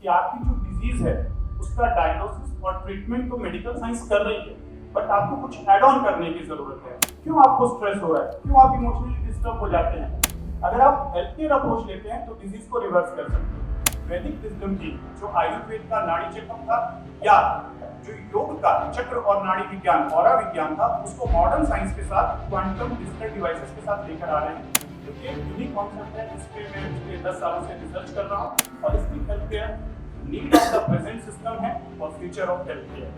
कि आपकी जो डिजीज है उसका डायग्नोसिस और ट्रीटमेंट तो मेडिकल साइंस कर रही है, बट आपको कुछ एड ऑन करने की जरूरत है। क्यों आपको स्ट्रेस हो रहा है, क्यों आप इमोशनली डिस्टर्ब हो जाते हैं? अगर आप हेल्थ केयर अप्रोच लेते हैं तो डिजीज को रिवर्स कर सकते हैं। वैदिक विजडम की जो आयुर्वेद का नाड़ी चक्र था, या जो योग का चक्र और नाड़ी विज्ञान ऑरा विज्ञान था, उसको मॉडर्न साइंस के साथ क्वांटम डिजिटल डिवाइसेस के साथ लेकर आ रहे हैं। तो ये यूनिक कॉन्सेप्ट है, इस पे मैं पिछले 10 सालों से रिसर्च कर रहा हूँ। Holistic health care need of the present system है और फ्यूचर ऑफ हेल्थ केयर।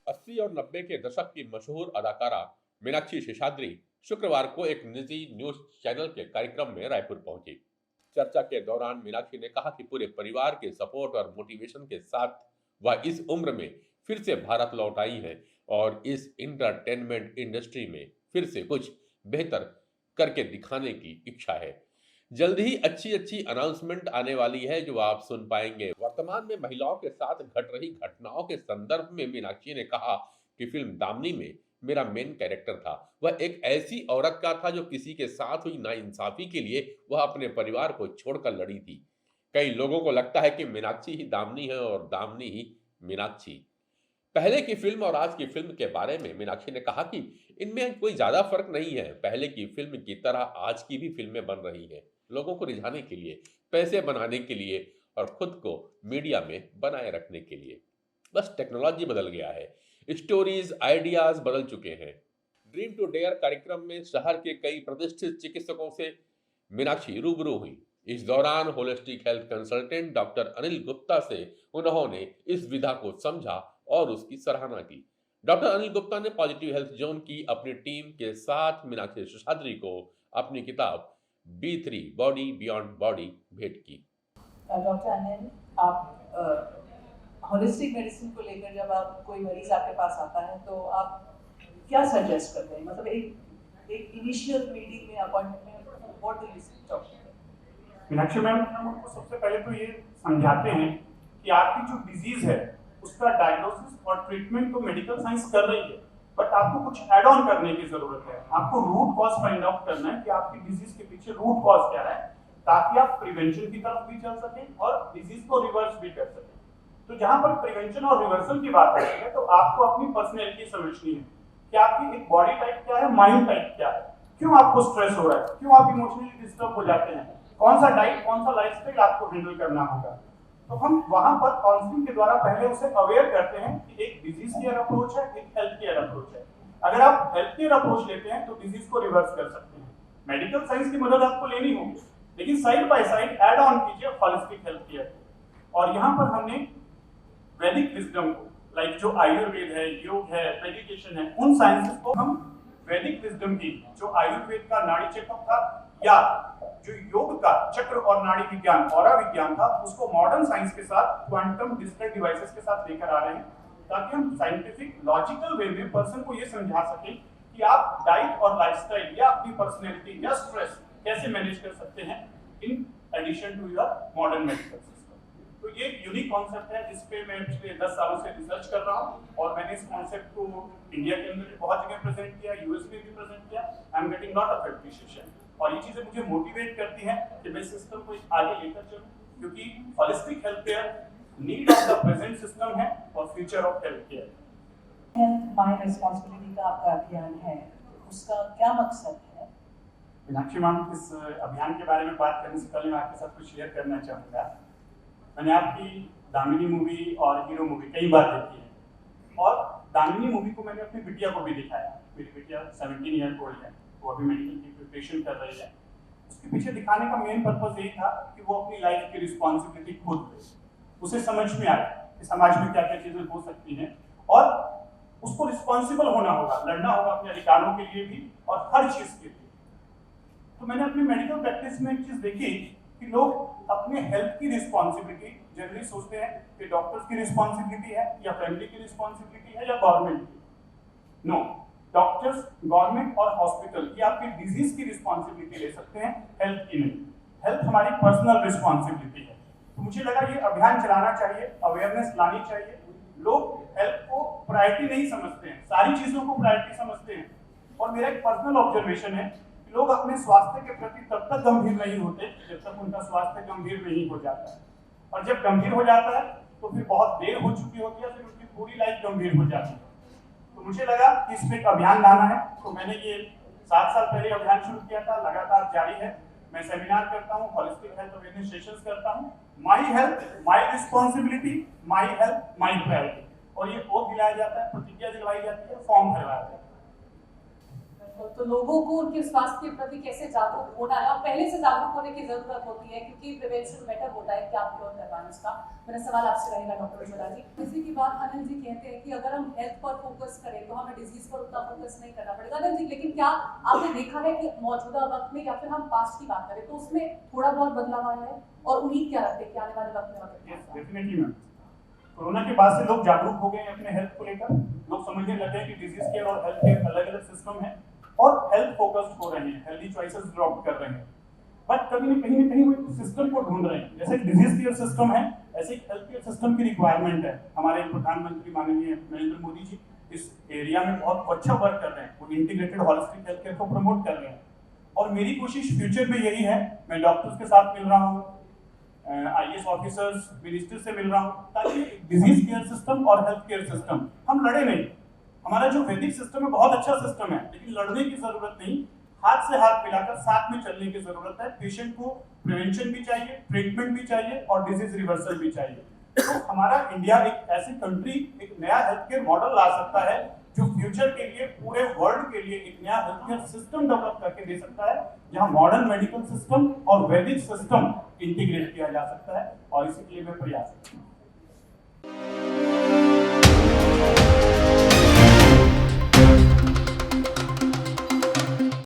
80 और 90 के दशक की मशहूर अदाकारा मीनाक्षी शेषाद्री शुक्रवार को एक निजी न्यूज चैनल के कार्यक्रम में रायपुर पहुंची। चर्चा के दौरान मीनाक्षी ने कहा कि पूरे परिवार के सपोर्ट और मोटिवेशन के साथ वह इस उम्र में फिर से भारत लौट आई है और इस इंटरटेनमेंट इंडस्ट्री में फिर से कुछ बेहतर करके दिखाने की इच्छा है। जल्द ही अच्छी अच्छी अनाउंसमेंट आने वाली है जो आप सुन पाएंगे। वर्तमान में महिलाओं के साथ घट रही घटनाओं के संदर्भ में मीनाक्षी ने कहा कि फिल्म दामिनी में मेरा मेन कैरेक्टर था। वह एक ऐसी औरत का था जो किसी के साथ हुई नाइंसाफी के लिए वह अपने परिवार को छोड़कर लड़ी थी। कई लोगों को लगता है कि मीनाक्षी ही दामिनी है और दामिनी ही मीनाक्षी। पहले की फिल्म और आज की फिल्म के बारे में मीनाक्षी ने कहा कि इनमें कोई ज्यादा फर्क नहीं है। पहले की फिल्म की तरह आज की भी फिल्में बन रही हैं, लोगों को रिझाने के लिए, पैसे बनाने के लिए और खुद को मीडिया में बनाए रखने के लिए। बस टेक्नोलॉजी बदल गया है, स्टोरीज आइडियाज बदल चुके हैं। ड्रीम टू डेयर कार्यक्रम में शहर के कई प्रतिष्ठित चिकित्सकों से मीनाक्षी रूबरू हुई। इस दौरान holistic health consultant doctor Anil Gupta से उन्होंने इस विधा को समझा और उसकी सराहना की। डॉक्टर अनिल गुप्ता ने पॉजिटिव हेल्थ जोन की अपनी टीम के साथ मीनाक्षी शेषाद्री को अपनी किताब B3 बॉडी बियॉन्ड बॉडी भेंट की। डॉक्टर अनिल, आप होलिस्टिक मेडिसिन को लेकर जब आप कोई मरीज आपके पास आता है तो आप क्या सजेस्ट करते हैं? मतलब एक इनिशियल मीटिंग में, अपॉइंटमेंट में, what do you talk? Meenakshi ma'am, हम उनको सबसे पहले तो ये समझाते हैं कि आपकी जो डिजीज है उसका डायग्नोसिस और ट्रीटमेंट तो मेडिकल साइंस कर रही है, बट आपको कुछ एड ऑन करने की जरूरत है। आपको रूट कॉज फाइंड आउट करना है कि आपकी डिजीज के पीछे रूट कॉज क्या है, ताकि आप प्रिवेंशन की तरफ भी चल सकें और डिजीज को रिवर्स भी कर सकें। तो जहां पर प्रिवेंशन और रिवर्सल की बात आती है तो आपको अपनी पर्सनैलिटी समझनी है कि आपकी एक बॉडी टाइप क्या है, माइंड टाइप क्या है, क्यों आपको स्ट्रेस हो रहा है, क्यों आप इमोशनली डिस्टर्ब हो जाते हैं, कौन सा डाइट, कौन सा लाइफस्टाइल आपको हैंडल करना होगा। तो हम वहां पर काउंसलिंग के द्वारा पहले उसे अवेयर करते हैं कि एक डिजीज केयर अप्रोच है, एक हेल्थ केयर अप्रोच है। अगर आप हेल्थ केयर अप्रोच लेते हैं तो डिजीज को रिवर्स कर सकते हैं, मेडिकल साइंस की मदद आपको लेनी होगी, लेकिन side by side add on कीजिए होलिस्टिक हेल्थ केयर। और यहाँ पर हमने वैदिक विजडम को, लाइक जो आयुर्वेद है, योग है, मेडिटेशन है, उन साइंसेस को हम वैदिक विजडम की जो आयुर्वेद का नाड़ी चक्र था, या जो योग का चक्र और नाड़ी विज्ञान ऑरा विज्ञान था, उसको मॉडर्न साइंस के साथ क्वांटम डिजिटल डिवाइसेस के साथ लेकर आ रहे हैं, ताकि हम साइंटिफिक लॉजिकल वे में पर्सन को ये समझा सकें कि आप डाइट और लाइफस्टाइल या अपनी पर्सनैलिटी या स्ट्रेस कैसे मैनेज कर सकते हैं in addition to your modern medical system. तो ये एक यूनिक कॉन्सेप्ट है जिस पे मैं पिछले 10 सालों से रिसर्च कर रहा हूँ, और मैंने इस कॉन्सेप्ट को इंडिया के अंदर भी बहुत जगह प्रेजेंट किया, यूएस में भी प्रेजेंट किया। I am getting lot of appreciation, और ये चीजें मुझे मोटिवेट करती हैं कि मैं सिस्टम को आगे लेकर चलूं, क्योंकि holistic health care need of the present system है और future of health care. Health my responsibility का आपका अभियान है, उसका क्या मकसद है? मीनाक्षी मैम, इस अभियान के बारे में बात करने से पहले मैं आपके साथ कुछ शेयर करना चाहूँगा। मैंने आपकी दामिनी मूवी और हीरो मूवी कई बार देखी है, और दामिनी मूवी को मैंने अपनी बिटिया को भी दिखाया। मेरी बिटिया 17 ईयर ओल्ड है, वो अभी मेडिकल की प्रिपरेशन कर रही है। उसके पीछे दिखाने का मेन पर्पस यही था कि वो अपनी लाइफ की रिस्पॉन्सिबिलिटी खुद ले, उसे समझ में आए कि समाज में क्या क्या चीजें हो सकती हैं, और उसको रिस्पॉन्सिबल होना होगा, लड़ना होगा अपने अधिकारों के लिए भी और हर चीज के लिए। तो मैंने अपनी मेडिकल प्रैक्टिस में एक चीज देखी कि लोग अपने हेल्थ की रिस्पॉन्सिबिलिटी जनरली सोचते हैं कि डॉक्टर्स की रिस्पॉन्सिबिलिटी है, या फैमिली की रिस्पॉन्सिबिलिटी है, या गवर्नमेंट की। नो, डॉक्टर्स, गवर्नमेंट और हॉस्पिटल ये आपकी डिजीज की रिस्पॉन्सिबिलिटी ले सकते हैं, हेल्थ की नहीं। हेल्थ हमारी पर्सनल रिस्पॉन्सिबिलिटी है। तो मुझे लगा ये अभियान चलाना चाहिए, अवेयरनेस लानी चाहिए। लोग हेल्थ को प्रायोरिटी नहीं समझते हैं, सारी चीजों को प्रायोरिटी समझते हैं। और मेरा एक पर्सनल ऑब्जर्वेशन है कि लोग अपने स्वास्थ्य के प्रति तब तक गंभीर नहीं होते जब तक उनका स्वास्थ्य गंभीर नहीं हो जाता है, और जब गंभीर हो जाता है तो फिर बहुत देर हो चुकी होती है, फिर उनकी पूरी लाइफ गंभीर हो जाती है। तो मुझे लगा कि इस पे एक अभियान लाना है, तो मैंने ये 7 साल पहले अभियान शुरू किया था, लगातार जारी है। मैं सेमिनार करता हूँ, होलिस्टिक हेल्थ अवेयरनेस सेशंस करता हूँ, my health my responsibility, my health my priority, और ये ओथ दिलाया जाता है, प्रतिज्ञा दिलवाई जाती है, फॉर्म भरवाया जाता है। तो लोगों को उनके स्वास्थ्य के प्रति कैसे जागरूक होना है, और पहले से जागरूक होने की जरूरत होती है, क्योंकि प्रिवेंशन बेटर होता है कि आप क्योर करवाएं उसका। मेरा सवाल आपसे रहेगा डॉक्टर उज्ज्वला जी। इसी की बात अनिल जी कहते हैं कि अगर हम हेल्थ पर फोकस करें तो हमें डिजीज पर उतना फोकस नहीं करना पड़ेगा। अनिल जी, लेकिन क्या आपने देखा है कि मौजूदा वक्त में, या फिर हम पास्ट की बात करें, तो उसमें थोड़ा बहुत बदलाव आया है, और उम्मीद क्या रखते हैं कि आने वाले वक्त में डेफिनेटली मैम, कोरोना के बाद से लोग जागरूक हो गए हैं अपने हेल्थ को लेकर। लोग समझने लगे हैं कि डिजीज केयर और हेल्थ केयर अलग अलग सिस्टम है, और हेल्थ फोकस्ड हो रहे हैं, हेल्दी चॉइसेस ड्रॉप कर रहे हैं। बट कहीं न कहीं वो सिस्टम को ढूंढ रहे हैं। जैसे डिजीज केयर सिस्टम है, ऐसे एक हेल्थ केयर सिस्टम की रिक्वायरमेंट है। हमारे प्रधानमंत्री माननीय नरेंद्र मोदी जी इस एरिया में बहुत अच्छा वर्क कर रहे हैं, वो इंटीग्रेटेड होलिस्टिक हेल्थ केयर को प्रमोट कर रहे हैं। और मेरी कोशिश फ्यूचर में यही है, मैं डॉक्टर्स के साथ मिल रहा हूँ, IAS ऑफिसर्स, मिनिस्टर से मिल रहा हूँ, ताकि डिजीज केयर सिस्टम और हेल्थ केयर सिस्टम हम लड़े नहीं। हमारा जो वैदिक सिस्टम है बहुत अच्छा सिस्टम है, लेकिन लड़ने की जरूरत नहीं, हाथ से हाथ मिलाकर साथ में चलने की जरूरत है। पेशेंट को प्रिवेंशन भी चाहिए, ट्रीटमेंट भी चाहिए, और डिजीज रिवर्सल भी चाहिए। तो हमारा इंडिया एक ऐसी कंट्री, एक नया हेल्थ केयर मॉडल ला सकता है जो फ्यूचर के लिए, पूरे वर्ल्ड के लिए एक नया हेल्थ केयर सिस्टम डेवलप करके दे सकता है, जहां मॉडर्न मेडिकल सिस्टम और वैदिक सिस्टम इंटीग्रेट किया जा सकता है, और इसी के लिए मैं प्रयास करता हूं।